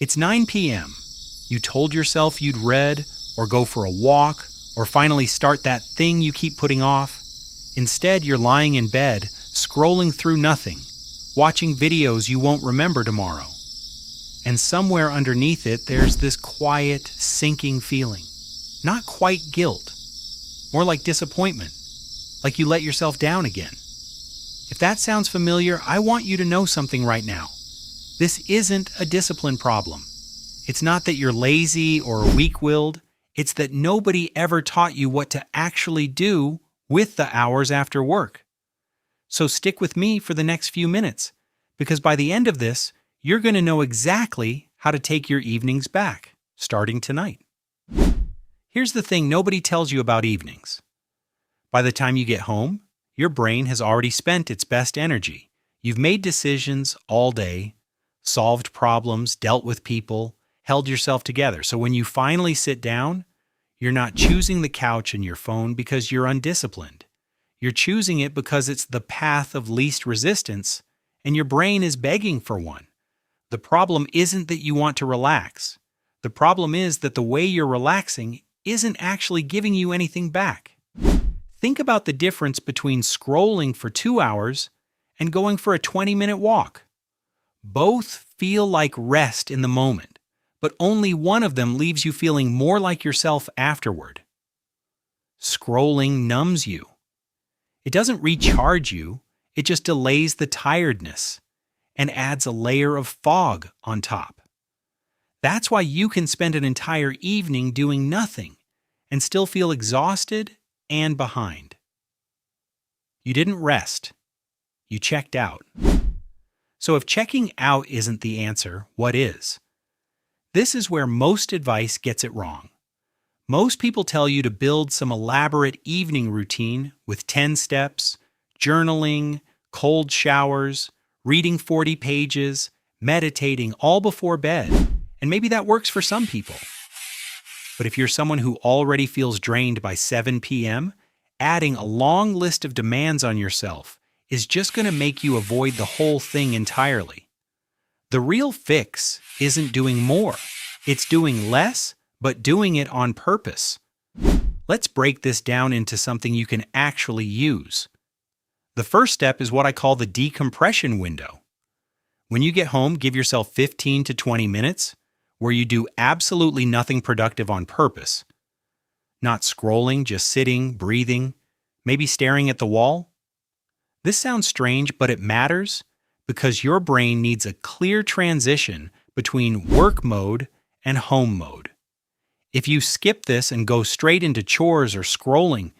It's 9 p.m. You told yourself you'd read, or go for a walk, or finally start that thing you keep putting off. Instead, you're lying in bed, scrolling through nothing, watching videos you won't remember tomorrow. And somewhere underneath it, there's this quiet, sinking feeling. Not quite guilt, more like disappointment, like you let yourself down again. If that sounds familiar, I want you to know something right now. This isn't a discipline problem. It's not that you're lazy or weak-willed. It's that nobody ever taught you what to actually do with the hours after work. So stick with me for the next few minutes, because by the end of this, you're going to know exactly how to take your evenings back, starting tonight. Here's the thing nobody tells you about evenings. By the time you get home, your brain has already spent its best energy. You've made decisions all day, solved problems, dealt with people, held yourself together. So when you finally sit down, you're not choosing the couch and your phone because you're undisciplined. You're choosing it because it's the path of least resistance, and your brain is begging for one. The problem isn't that you want to relax. The problem is that the way you're relaxing isn't actually giving you anything back. Think about the difference between scrolling for 2 hours and going for a 20-minute walk. Both feel like rest in the moment, but only one of them leaves you feeling more like yourself afterward. Scrolling numbs you. It doesn't recharge you, it just delays the tiredness and adds a layer of fog on top. That's why you can spend an entire evening doing nothing and still feel exhausted and behind. You didn't rest. You checked out. So if checking out isn't the answer, what is? This is where most advice gets it wrong. Most people tell you to build some elaborate evening routine with 10 steps, journaling, cold showers, reading 40 pages, meditating all before bed. And maybe that works for some people. But if you're someone who already feels drained by 7 p.m., adding a long list of demands on yourself is just going to make you avoid the whole thing entirely. The real fix isn't doing more. It's doing less, but doing it on purpose. Let's break this down into something you can actually use. The first step is what I call the decompression window. When you get home, give yourself 15 to 20 minutes where you do absolutely nothing productive on purpose. Not scrolling, just sitting, breathing, maybe staring at the wall. This sounds strange, but it matters because your brain needs a clear transition between work mode and home mode. If you skip this and go straight into chores or scrolling,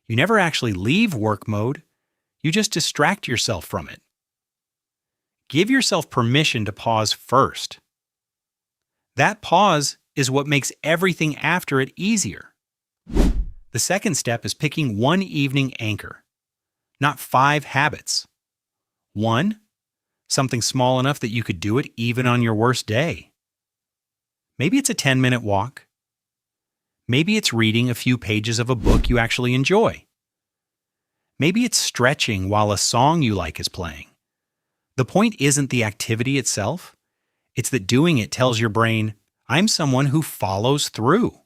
you never actually leave work mode. You just distract yourself from it. Give yourself permission to pause first. That pause is what makes everything after it easier. The second step is picking one evening anchor, not 5 habits. 1, something small enough that you could do it even on your worst day. Maybe it's a 10-minute walk. Maybe it's reading a few pages of a book you actually enjoy. Maybe it's stretching while a song you like is playing. The point isn't the activity itself. It's that doing it tells your brain, I'm someone who follows through.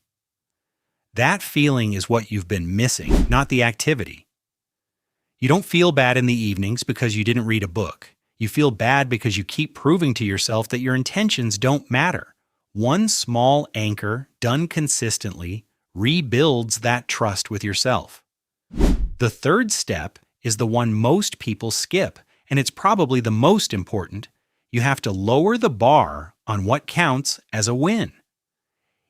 That feeling is what you've been missing, not the activity. You don't feel bad in the evenings because you didn't read a book. You feel bad because you keep proving to yourself that your intentions don't matter. One small anchor, done consistently, rebuilds that trust with yourself. The third step is the one most people skip, and it's probably the most important. You have to lower the bar on what counts as a win.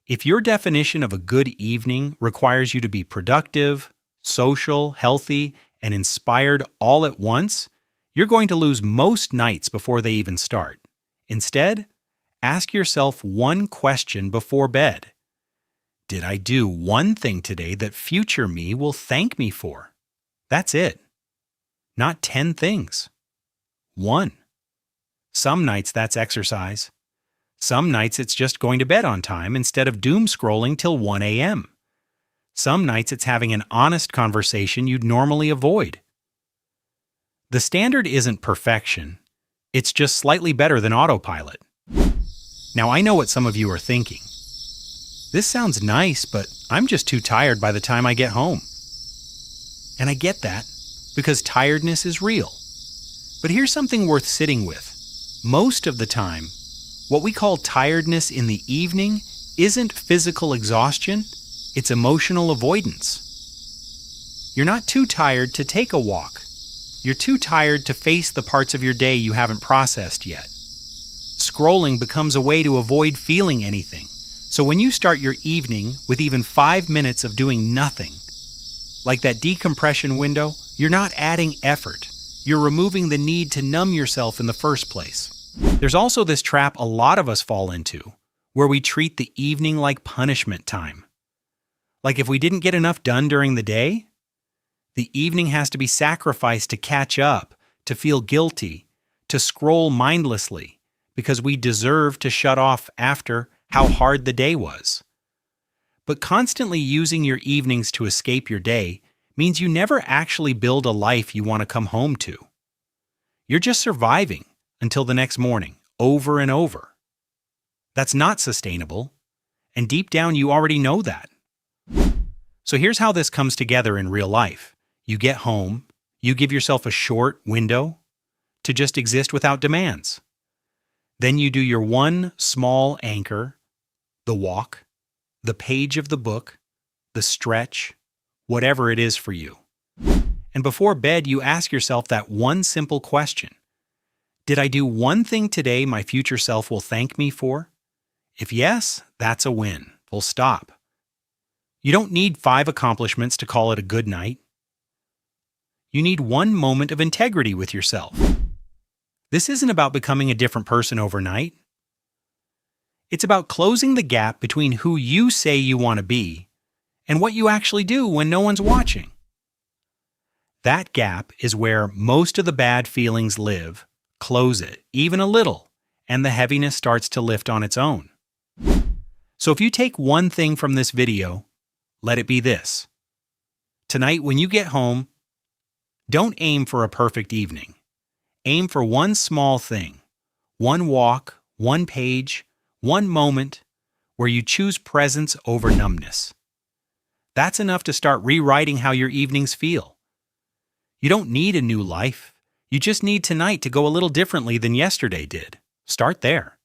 If your definition of a good evening requires you to be productive, social, healthy, and inspired all at once, you're going to lose most nights before they even start. Instead, ask yourself one question before bed. Did I do one thing today that future me will thank me for? That's it. Not 10 things. 1. Some nights that's exercise. Some nights it's just going to bed on time instead of doom scrolling till 1 a.m. Some nights it's having an honest conversation you'd normally avoid. The standard isn't perfection. It's just slightly better than autopilot. Now I know what some of you are thinking. This sounds nice, but I'm just too tired by the time I get home. And I get that, because tiredness is real. But here's something worth sitting with. Most of the time, what we call tiredness in the evening isn't physical exhaustion, it's emotional avoidance. You're not too tired to take a walk. You're too tired to face the parts of your day you haven't processed yet. Scrolling becomes a way to avoid feeling anything. So when you start your evening with even 5 minutes of doing nothing, like that decompression window, you're not adding effort. You're removing the need to numb yourself in the first place. There's also this trap a lot of us fall into, where we treat the evening like punishment time. Like if we didn't get enough done during the day, the evening has to be sacrificed to catch up, to feel guilty, to scroll mindlessly, because we deserve to shut off after how hard the day was. But constantly using your evenings to escape your day means you never actually build a life you want to come home to. You're just surviving until the next morning, over and over. That's not sustainable, and deep down you already know that. So here's how this comes together in real life. You get home, you give yourself a short window to just exist without demands. Then you do your one small anchor, the walk, the page of the book, the stretch, whatever it is for you. And before bed, you ask yourself that one simple question. Did I do one thing today my future self will thank me for? If yes, that's a win. Full stop. You don't need 5 accomplishments to call it a good night. You need one moment of integrity with yourself. This isn't about becoming a different person overnight. It's about closing the gap between who you say you want to be and what you actually do when no one's watching. That gap is where most of the bad feelings live. Close it, even a little, and the heaviness starts to lift on its own. So if you take one thing from this video, let it be this. Tonight when you get home, don't aim for a perfect evening. Aim for one small thing, one walk, one page, one moment where you choose presence over numbness. That's enough to start rewriting how your evenings feel. You don't need a new life. You just need tonight to go a little differently than yesterday did. Start there.